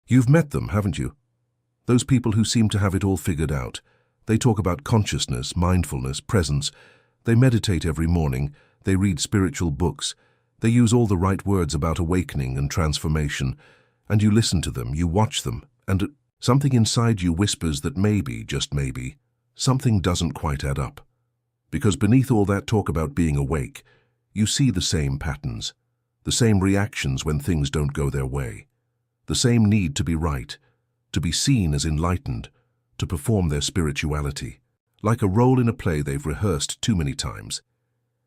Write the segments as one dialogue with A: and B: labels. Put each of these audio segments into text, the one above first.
A: You've met them, haven't you? Those people who seem to have it all figured out. They talk about consciousness, mindfulness, presence. They meditate every morning. They read spiritual books. They use all the right words about awakening and transformation. And you listen to them, you watch them, and something inside you whispers that maybe, just maybe, something doesn't quite add up. Because beneath all that talk about being awake, you see the same patterns, the same reactions when things don't go their way, the same need to be right, to be seen as enlightened, to perform their spirituality, like a role in a play they've rehearsed too many times.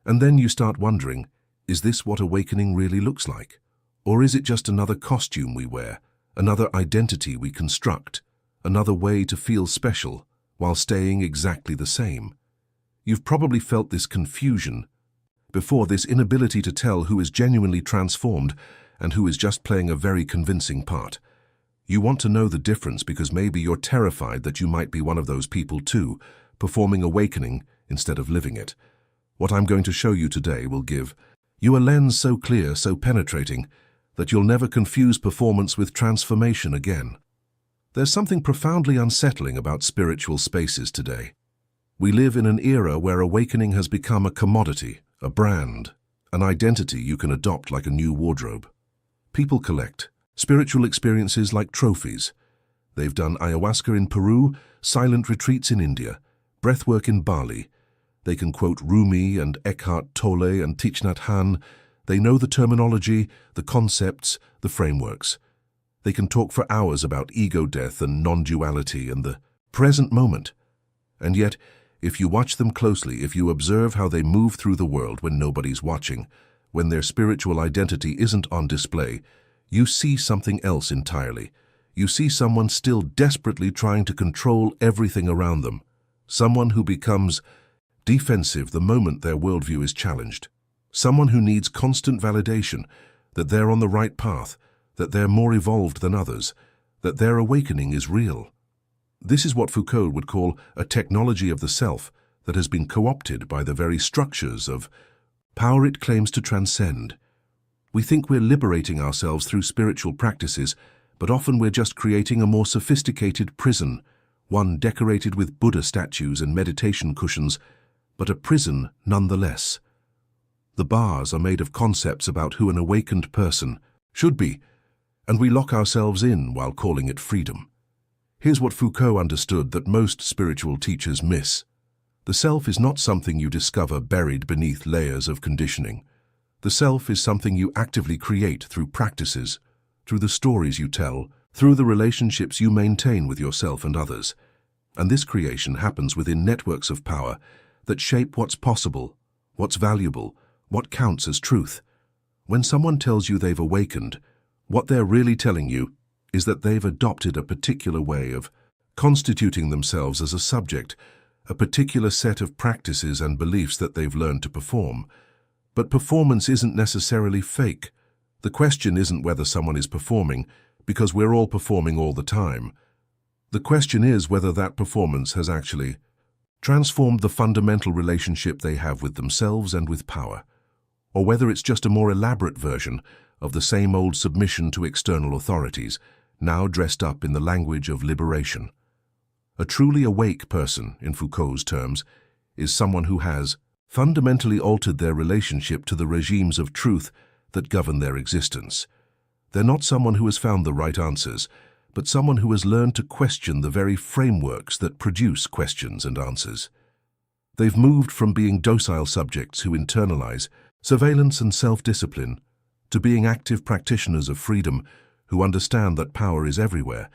A: And then you start wondering, is this what awakening really looks like? Or is it just another costume we wear, another identity we construct, another way to feel special while staying exactly the same? You've probably felt this confusion before, this inability to tell who is genuinely transformed and who is just playing a very convincing part. You want to know the difference because maybe you're terrified that you might be one of those people too, performing awakening instead of living it. What I'm going to show you today will give you a lens so clear, so penetrating, that you'll never confuse performance with transformation again. There's something profoundly unsettling about spiritual spaces today. We live in an era where awakening has become a commodity, a brand, an identity you can adopt like a new wardrobe. People collect spiritual experiences like trophies. They've done ayahuasca in Peru, silent retreats in India, breathwork in Bali. They can quote Rumi and Eckhart Tolle and Thich Nhat Hanh. They know the terminology, the concepts, the frameworks. They can talk for hours about ego death and non-duality and the present moment. And yet, if you watch them closely, if you observe how they move through the world when nobody's watching, when their spiritual identity isn't on display, you see something else entirely. You see someone still desperately trying to control everything around them. Someone who becomes defensive the moment their worldview is challenged. Someone who needs constant validation that they're on the right path, that they're more evolved than others, that their awakening is real. This is what Foucault would call a technology of the self that has been co-opted by the very structures of power it claims to transcend. We think we're liberating ourselves through spiritual practices, but often we're just creating a more sophisticated prison, one decorated with Buddha statues and meditation cushions, but a prison nonetheless. The bars are made of concepts about who an awakened person should be, and we lock ourselves in while calling it freedom. Here's what Foucault understood that most spiritual teachers miss. The self is not something you discover buried beneath layers of conditioning. The self is something you actively create through practices, through the stories you tell, through the relationships you maintain with yourself and others. And this creation happens within networks of power that shape what's possible, what's valuable, what counts as truth. When someone tells you they've awakened, what they're really telling you is that they've adopted a particular way of constituting themselves as a subject, a particular set of practices and beliefs that they've learned to perform. But performance isn't necessarily fake. The question isn't whether someone is performing, because we're all performing all the time. The question is whether that performance has actually transformed the fundamental relationship they have with themselves and with power, or whether it's just a more elaborate version of the same old submission to external authorities, now dressed up in the language of liberation. A truly awake person, in Foucault's terms, is someone who has fundamentally altered their relationship to the regimes of truth that govern their existence. They're not someone who has found the right answers, but someone who has learned to question the very frameworks that produce questions and answers. They've moved from being docile subjects who internalize surveillance and self-discipline to being active practitioners of freedom who understand that power is everywhere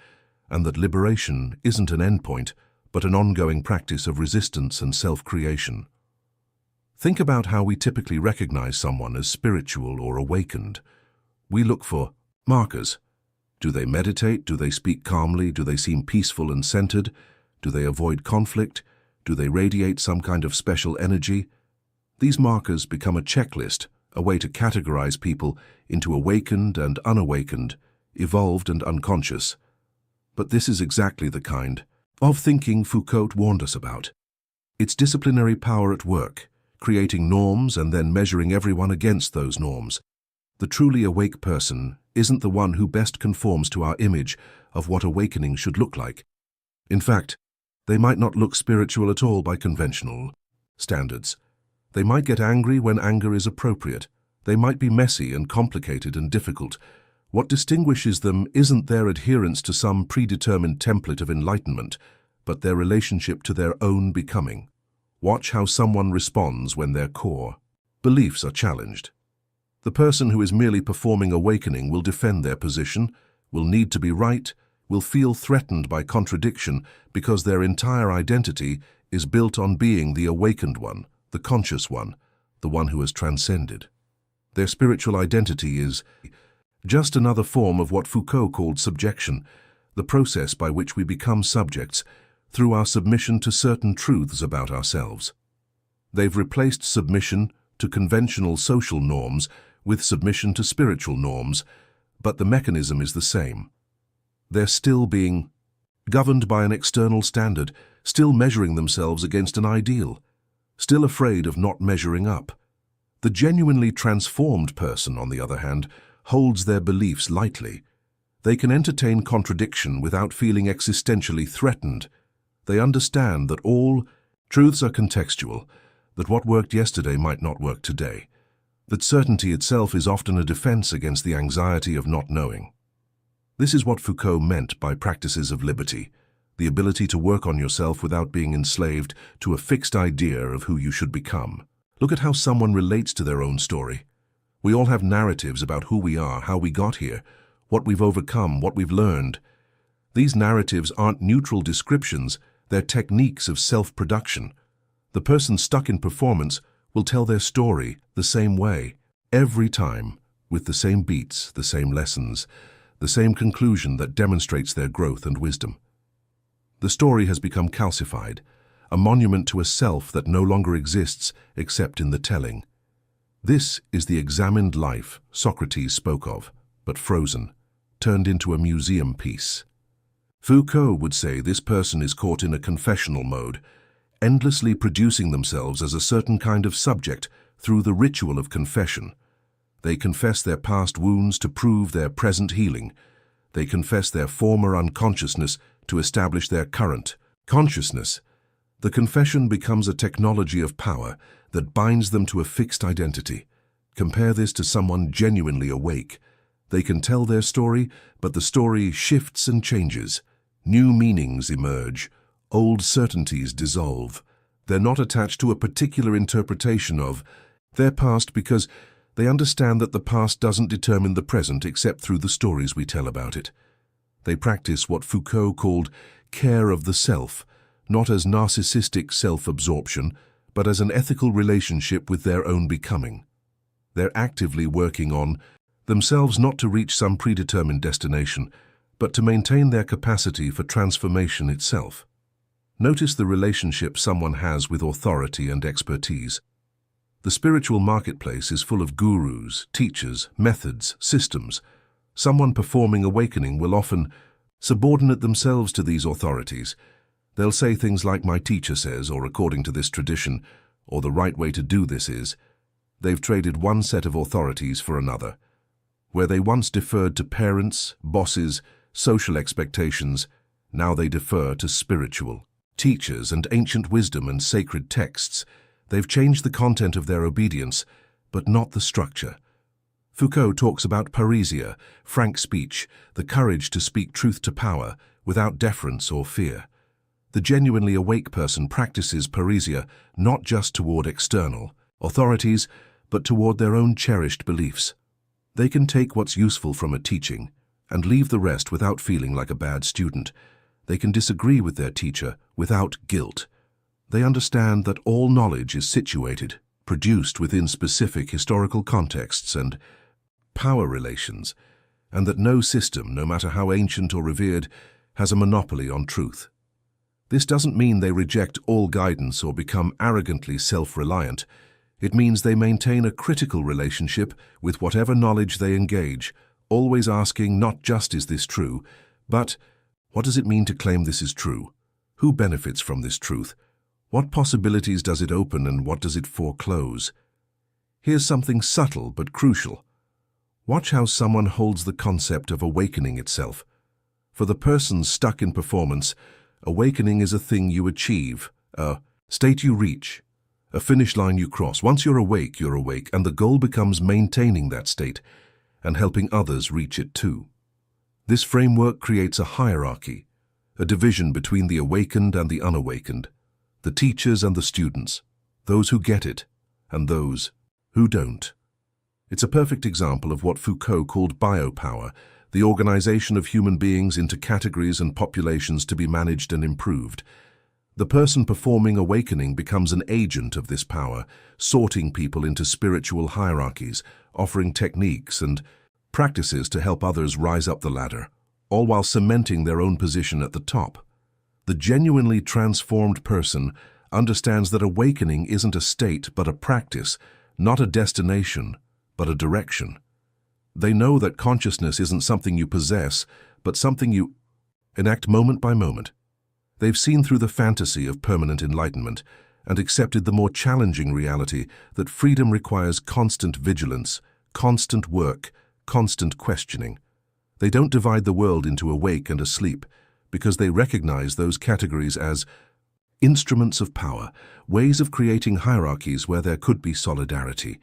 A: and that liberation isn't an endpoint, but an ongoing practice of resistance and self-creation. Think about how we typically recognize someone as spiritual or awakened. We look for markers. Do they meditate? Do they speak calmly? Do they seem peaceful and centered? Do they avoid conflict? Do they radiate some kind of special energy? These markers become a checklist, a way to categorize people into awakened and unawakened, evolved and unconscious. But this is exactly the kind of thinking Foucault warned us about. It's disciplinary power at work, creating norms and then measuring everyone against those norms. The truly awake person isn't the one who best conforms to our image of what awakening should look like. In fact, they might not look spiritual at all by conventional standards. They might get angry when anger is appropriate. They might be messy and complicated and difficult. What distinguishes them isn't their adherence to some predetermined template of enlightenment, but their relationship to their own becoming. Watch how someone responds when their core beliefs are challenged. The person who is merely performing awakening will defend their position, will need to be right, will feel threatened by contradiction because their entire identity is built on being the awakened one, the conscious one, the one who has transcended. Their spiritual identity is just another form of what Foucault called subjection, the process by which we become subjects through our submission to certain truths about ourselves. They've replaced submission to conventional social norms with submission to spiritual norms, but the mechanism is the same. They're still being governed by an external standard, still measuring themselves against an ideal, still afraid of not measuring up. The genuinely transformed person, on the other hand, holds their beliefs lightly. They can entertain contradiction without feeling existentially threatened. They understand that all truths are contextual, that what worked yesterday might not work today, that certainty itself is often a defense against the anxiety of not knowing. This is what Foucault meant by practices of liberty, the ability to work on yourself without being enslaved to a fixed idea of who you should become. Look at how someone relates to their own story. We all have narratives about who we are, how we got here, what we've overcome, what we've learned. These narratives aren't neutral descriptions, they're techniques of self-production. The person stuck in performance will tell their story the same way, every time, with the same beats, the same lessons, the same conclusion that demonstrates their growth and wisdom. The story has become calcified, a monument to a self that no longer exists except in the telling. This is the examined life Socrates spoke of, but frozen, turned into a museum piece. Foucault would say this person is caught in a confessional mode, endlessly producing themselves as a certain kind of subject through the ritual of confession. They confess their past wounds to prove their present healing. They confess their former unconsciousness to establish their current consciousness. The confession becomes a technology of power that binds them to a fixed identity. Compare this to someone genuinely awake. They can tell their story, but the story shifts and changes. New meanings emerge. Old certainties dissolve. They're not attached to a particular interpretation of their past because they understand that the past doesn't determine the present except through the stories we tell about it. They practice what Foucault called care of the self, not as narcissistic self-absorption, but as an ethical relationship with their own becoming. They're actively working on themselves not to reach some predetermined destination, but to maintain their capacity for transformation itself. Notice the relationship someone has with authority and expertise. The spiritual marketplace is full of gurus, teachers, methods, systems. Someone performing awakening will often subordinate themselves to these authorities. They'll say things like, "My teacher says," or "according to this tradition," or "the right way to do this is." They've traded one set of authorities for another. Where they once deferred to parents, bosses, social expectations, now they defer to spiritual teachers and ancient wisdom and sacred texts. They've changed the content of their obedience, but not the structure. Foucault talks about parrhesia, frank speech, the courage to speak truth to power without deference or fear. The genuinely awake person practices parrhesia not just toward external authorities, but toward their own cherished beliefs. They can take what's useful from a teaching and leave the rest without feeling like a bad student. They can disagree with their teacher without guilt. They understand that all knowledge is situated, produced within specific historical contexts and power relations, and that no system, no matter how ancient or revered, has a monopoly on truth. This doesn't mean they reject all guidance or become arrogantly self-reliant. It means they maintain a critical relationship with whatever knowledge they engage, always asking not just "is this true," but "what does it mean to claim this is true? Who benefits from this truth? What possibilities does it open and what does it foreclose?" Here's something subtle but crucial. Watch how someone holds the concept of awakening itself. For the person stuck in performance, awakening is a thing you achieve, a state you reach, a finish line you cross. Once you're awake, and the goal becomes maintaining that state and helping others reach it too. This framework creates a hierarchy, a division between the awakened and the unawakened, the teachers and the students, those who get it and those who don't. It's a perfect example of what Foucault called biopower, the organization of human beings into categories and populations to be managed and improved. The person performing awakening becomes an agent of this power, sorting people into spiritual hierarchies, offering techniques and practices to help others rise up the ladder, all while cementing their own position at the top. The genuinely transformed person understands that awakening isn't a state but a practice, not a destination, but a direction. They know that consciousness isn't something you possess, but something you enact moment by moment. They've seen through the fantasy of permanent enlightenment and accepted the more challenging reality that freedom requires constant vigilance, constant work, constant questioning. They don't divide the world into awake and asleep because they recognize those categories as instruments of power, ways of creating hierarchies where there could be solidarity.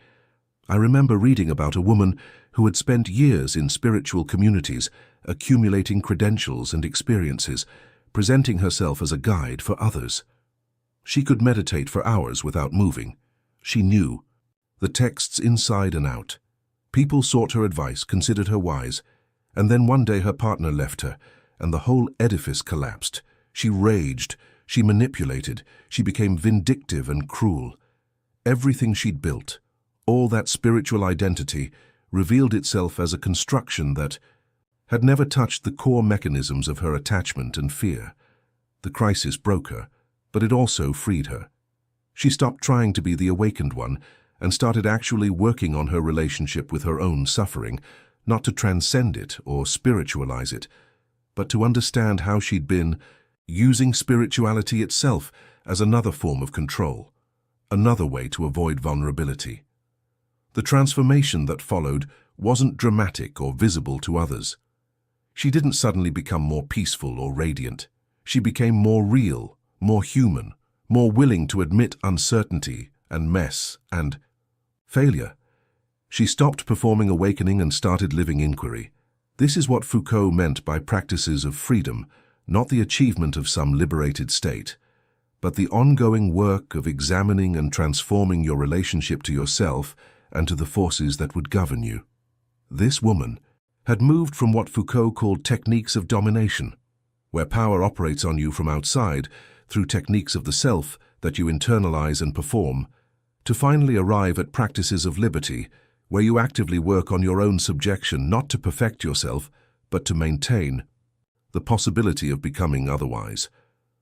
A: I remember reading about a woman who had spent years in spiritual communities, accumulating credentials and experiences, presenting herself as a guide for others. She could meditate for hours without moving. She knew the texts inside and out. People sought her advice, considered her wise, and then one day her partner left her, and the whole edifice collapsed. She raged, she manipulated, she became vindictive and cruel. Everything she'd built, all that spiritual identity, revealed itself as a construction that had never touched the core mechanisms of her attachment and fear. The crisis broke her, but it also freed her. She stopped trying to be the awakened one and started actually working on her relationship with her own suffering, not to transcend it or spiritualize it, but to understand how she'd been using spirituality itself as another form of control, another way to avoid vulnerability. The transformation that followed wasn't dramatic or visible to others. She didn't suddenly become more peaceful or radiant. She became more real, more human, more willing to admit uncertainty and mess and failure. She stopped performing awakening and started living inquiry. This is what Foucault meant by practices of freedom, not the achievement of some liberated state, but the ongoing work of examining and transforming your relationship to yourself and to the forces that would govern you. This woman had moved from what Foucault called techniques of domination, where power operates on you from outside through techniques of the self that you internalize and perform, to finally arrive at practices of liberty, where you actively work on your own subjection not to perfect yourself, but to maintain the possibility of becoming otherwise.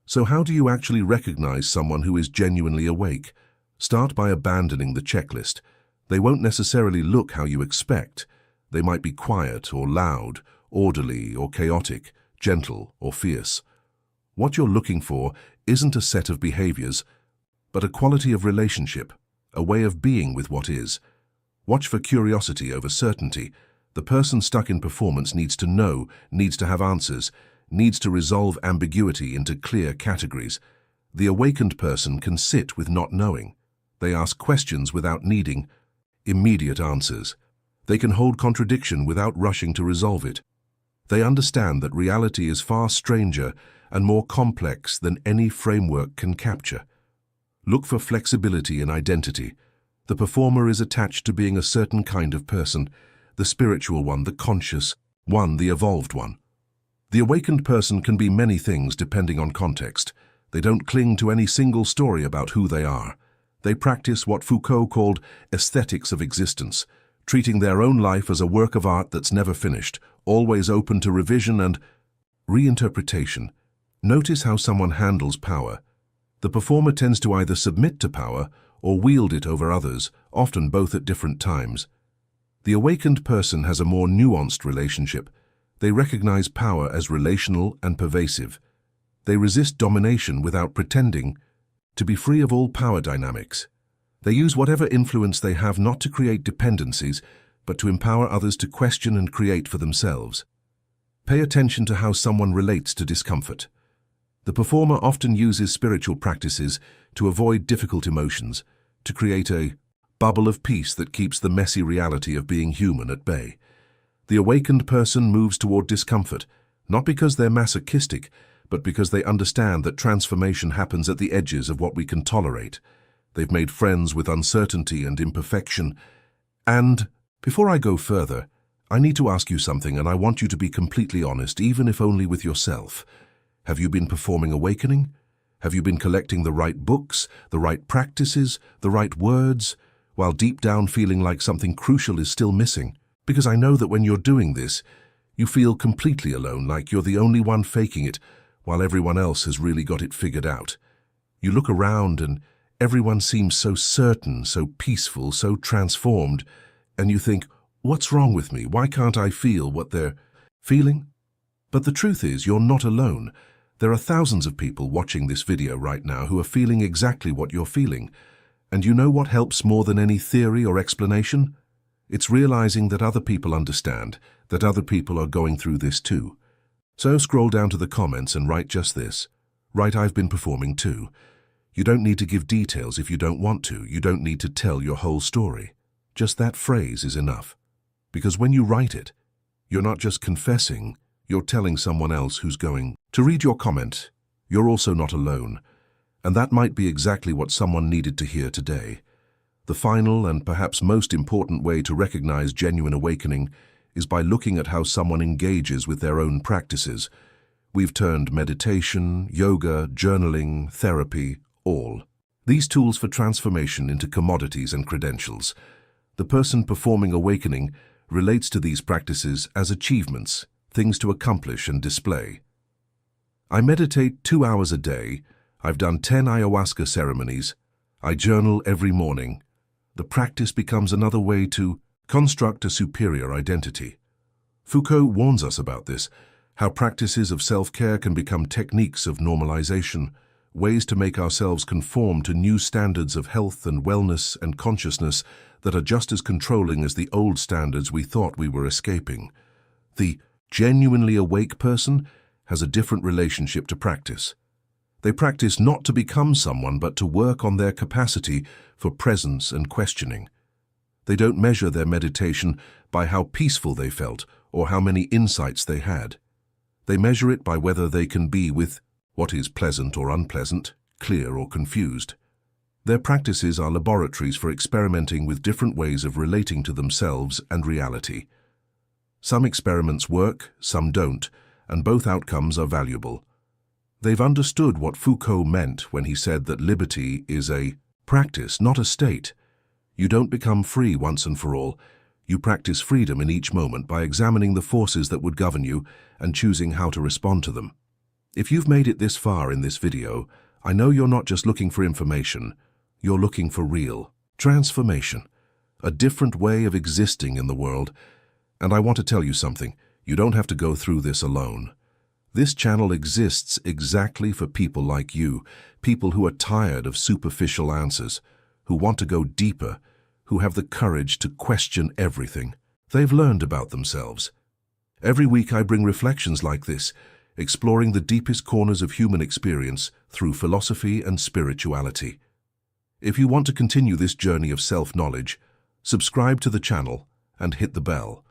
A: So how do you actually recognize someone who is genuinely awake? Start by abandoning the checklist. They won't necessarily look how you expect. They might be quiet or loud, orderly or chaotic, gentle or fierce. What you're looking for isn't a set of behaviors, but a quality of relationship, a way of being with what is. Watch for curiosity over certainty. The person stuck in performance needs to know, needs to have answers, needs to resolve ambiguity into clear categories. The awakened person can sit with not knowing. They ask questions without needing immediate answers. They can hold contradiction without rushing to resolve it. They understand that reality is far stranger and more complex than any framework can capture. Look for flexibility in identity. The performer is attached to being a certain kind of person, the spiritual one, the conscious one, the evolved one. The awakened person can be many things depending on context. They don't cling to any single story about who they are. They practice what Foucault called aesthetics of existence, treating their own life as a work of art that's never finished, always open to revision and reinterpretation. Notice how someone handles power. The performer tends to either submit to power or wield it over others, often both at different times. The awakened person has a more nuanced relationship. They recognize power as relational and pervasive. They resist domination without pretending to be free of all power dynamics. They use whatever influence they have not to create dependencies, but to empower others to question and create for themselves. Pay attention to how someone relates to discomfort. The performer often uses spiritual practices to avoid difficult emotions, to create a bubble of peace that keeps the messy reality of being human at bay. The awakened person moves toward discomfort, not because they're masochistic, but because they understand that transformation happens at the edges of what we can tolerate. They've made friends with uncertainty and imperfection. And, before I go further, I need to ask you something, and I want you to be completely honest, even if only with yourself. Have you been performing awakening? Have you been collecting the right books, the right practices, the right words, while deep down feeling like something crucial is still missing? Because I know that when you're doing this, you feel completely alone, like you're the only one faking it, while everyone else has really got it figured out. You look around and everyone seems so certain, so peaceful, so transformed, and you think, what's wrong with me? Why can't I feel what they're feeling? But the truth is, you're not alone. There are thousands of people watching this video right now who are feeling exactly what you're feeling. And you know what helps more than any theory or explanation? It's realizing that other people understand, that other people are going through this too. So scroll down to the comments and write just this. Write, I've been performing too. You don't need to give details if you don't want to. You don't need to tell your whole story. Just that phrase is enough. Because when you write it, you're not just confessing, you're telling someone else who's going to read your comment. You're also not alone. And that might be exactly what someone needed to hear today. The final and perhaps most important way to recognize genuine awakening is by looking at how someone engages with their own practices. We've turned meditation, yoga, journaling, therapy, all these tools for transformation into commodities and credentials. The person performing awakening relates to these practices as achievements, things to accomplish and display. I meditate 2 hours a day. I've done 10 ayahuasca ceremonies. I journal every morning. The practice becomes another way to construct a superior identity. Foucault warns us about this, how practices of self-care can become techniques of normalization, ways to make ourselves conform to new standards of health and wellness and consciousness that are just as controlling as the old standards we thought we were escaping. The genuinely awake person has a different relationship to practice. They practice not to become someone, but to work on their capacity for presence and questioning. They don't measure their meditation by how peaceful they felt or how many insights they had. They measure it by whether they can be with what is pleasant or unpleasant, clear or confused. Their practices are laboratories for experimenting with different ways of relating to themselves and reality. Some experiments work, some don't, and both outcomes are valuable. They've understood what Foucault meant when he said that liberty is a practice, not a state. You don't become free once and for all. You practice freedom in each moment by examining the forces that would govern you and choosing how to respond to them. If you've made it this far in this video, I know you're not just looking for information. You're looking for real transformation, a different way of existing in the world. And I want to tell you something. You don't have to go through this alone. This channel exists exactly for people like you, people who are tired of superficial answers, who want to go deeper, who have the courage to question everything they've learned about themselves. Every week I bring reflections like this, exploring the deepest corners of human experience through philosophy and spirituality. If you want to continue this journey of self-knowledge, subscribe to the channel and hit the bell.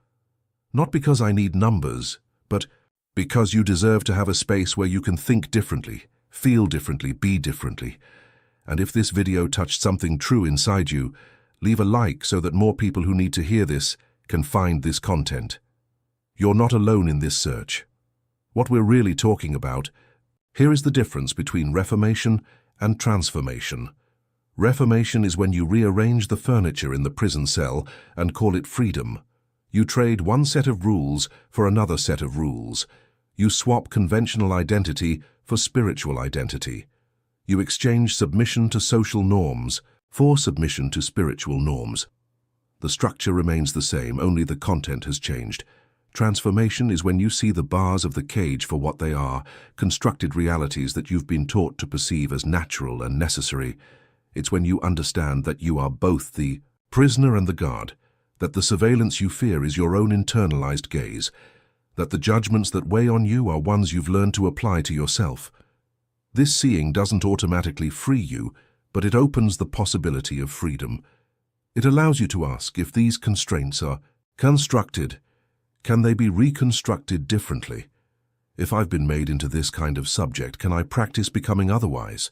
A: Not because I need numbers, but because you deserve to have a space where you can think differently, feel differently, be differently. And if this video touched something true inside you, leave a like so that more people who need to hear this can find this content. You're not alone in this search. What we're really talking about, here is the difference between reformation and transformation. Reformation is when you rearrange the furniture in the prison cell and call it freedom. You trade one set of rules for another set of rules. You swap conventional identity for spiritual identity. You exchange submission to social norms for submission to spiritual norms. The structure remains the same, only the content has changed. Transformation is when you see the bars of the cage for what they are, constructed realities that you've been taught to perceive as natural and necessary. It's when you understand that you are both the prisoner and the guard, that the surveillance you fear is your own internalized gaze, that the judgments that weigh on you are ones you've learned to apply to yourself. This seeing doesn't automatically free you, but it opens the possibility of freedom. It allows you to ask if these constraints are constructed, can they be reconstructed differently? If I've been made into this kind of subject, can I practice becoming otherwise?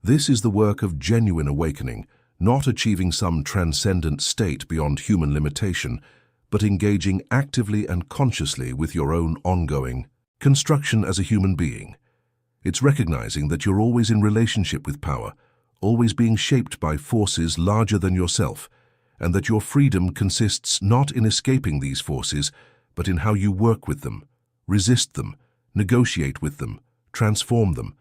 A: This is the work of genuine awakening, not achieving some transcendent state beyond human limitation, but engaging actively and consciously with your own ongoing construction as a human being. It's recognizing that you're always in relationship with power, always being shaped by forces larger than yourself, and that your freedom consists not in escaping these forces, but in how you work with them, resist them, negotiate with them, transform them.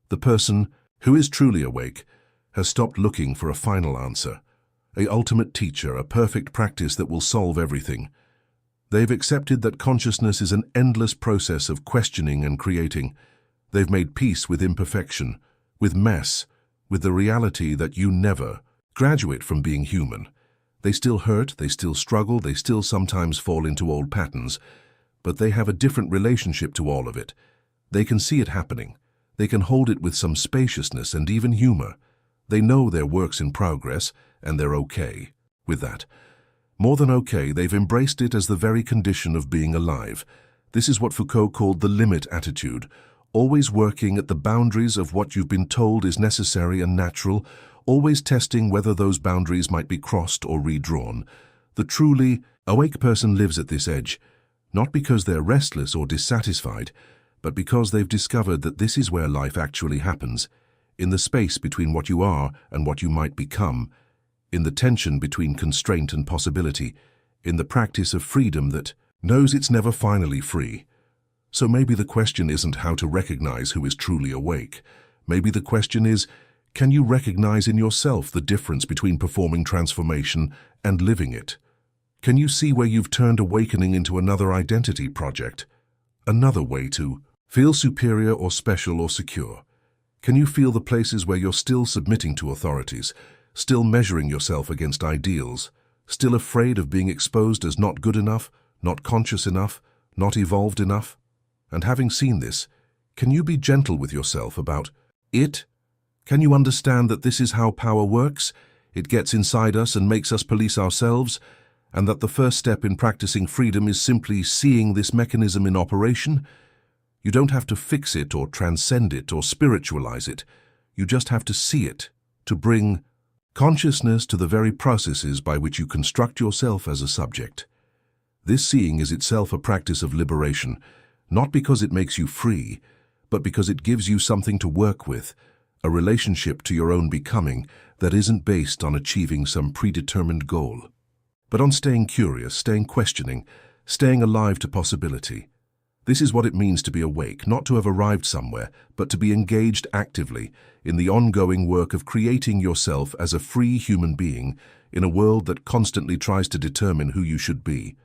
A: The person who is truly awake has stopped looking for a final answer, an ultimate teacher, a perfect practice that will solve everything. They've accepted that consciousness is an endless process of questioning and creating. They've made peace with imperfection, with mess, with the reality that you never graduate from being human. They still hurt, they still struggle, they still sometimes fall into old patterns, but they have a different relationship to all of it. They can see it happening. They can hold it with some spaciousness and even humor. They know they're works in progress, and they're okay with that. More than okay, they've embraced it as the very condition of being alive. This is what Foucault called the limit attitude, always working at the boundaries of what you've been told is necessary and natural, always testing whether those boundaries might be crossed or redrawn. The truly awake person lives at this edge, not because they're restless or dissatisfied, but because they've discovered that this is where life actually happens, in the space between what you are and what you might become, in the tension between constraint and possibility, in the practice of freedom that knows it's never finally free. So maybe the question isn't how to recognize who is truly awake. Maybe the question is, can you recognize in yourself the difference between performing transformation and living it? Can you see where you've turned awakening into another identity project? Another way to feel superior or special or secure? Can you feel the places where you're still submitting to authorities, still measuring yourself against ideals, still afraid of being exposed as not good enough, not conscious enough, not evolved enough? And having seen this, can you be gentle with yourself about it? Can you understand that this is how power works? It gets inside us and makes us police ourselves, and that the first step in practicing freedom is simply seeing this mechanism in operation? You don't have to fix it or transcend it or spiritualize it. You just have to see it, to bring consciousness to the very processes by which you construct yourself as a subject. This seeing is itself a practice of liberation, not because it makes you free, but because it gives you something to work with, a relationship to your own becoming that isn't based on achieving some predetermined goal, but on staying curious, staying questioning, staying alive to possibility. This is what it means to be awake, not to have arrived somewhere, but to be engaged actively in the ongoing work of creating yourself as a free human being in a world that constantly tries to determine who you should be.